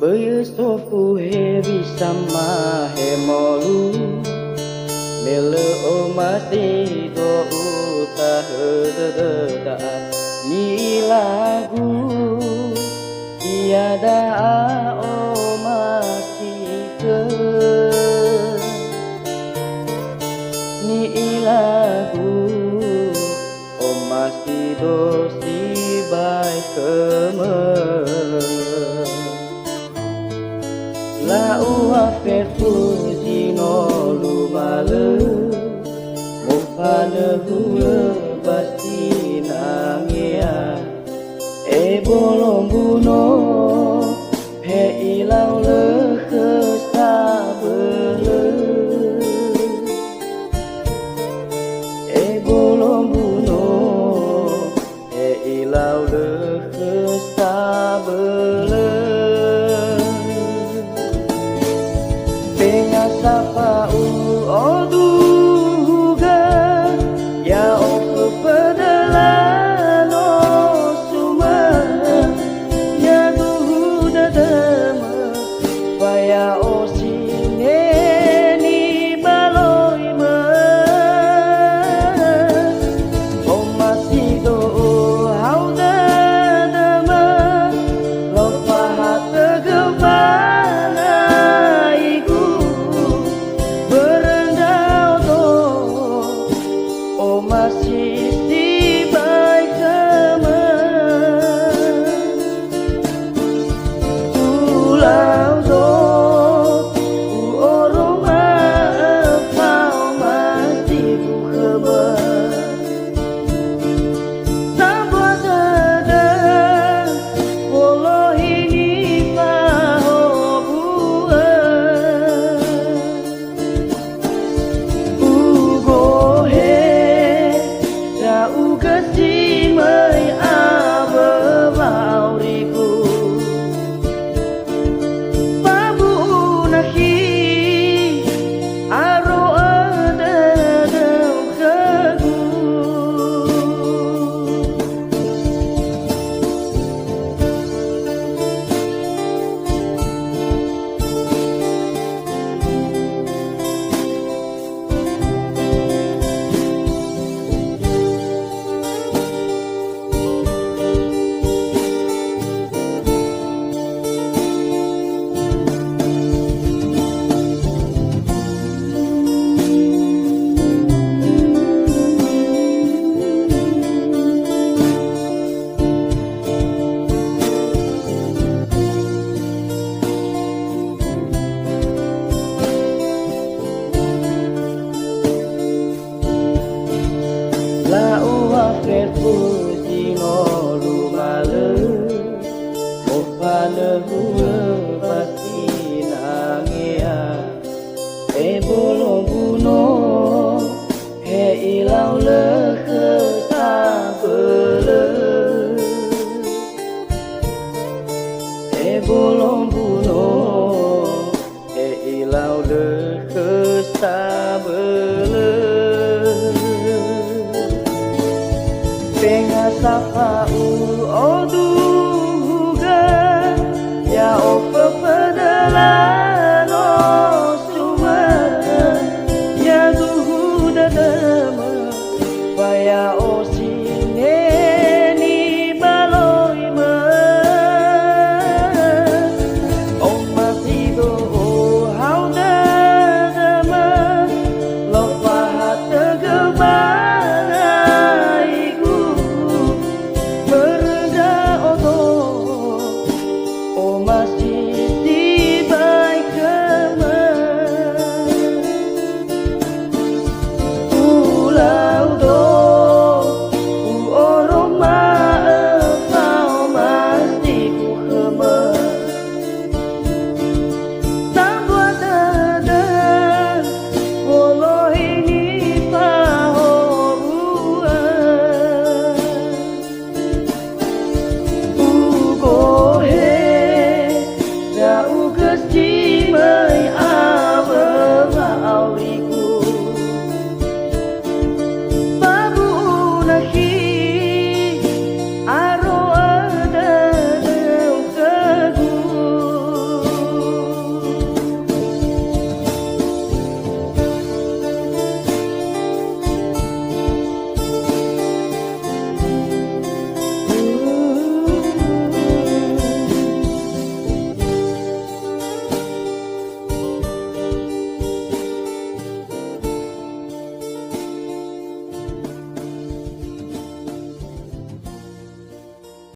Besoku hevi sama hemolu Mele o masih do utah deda Ni lagu tiada o masih ke Ni lagu o masih do si baik kemer La ua ferfuzi no lumale Mufane hule basti nangia E bolong buno He ilau le kestabele E bolong buno He ilau le kestabele Sapa oduga ya o pedelano suma ya duda dama vaya o sine ni baloi ma o masido hauda dama lo pahat gembana masih tiba kemer Pulau do orang maafau masih ku kemer Tanpa sedang walau ini paho buat Ugasi mai aba mauriku Babu nahi aro ada kagu La ua ferfuzi no lumale Mufane hule basti nangia E bolong buno He ilau le kesabele E bolong buno He ilau le kesabele Sapa odu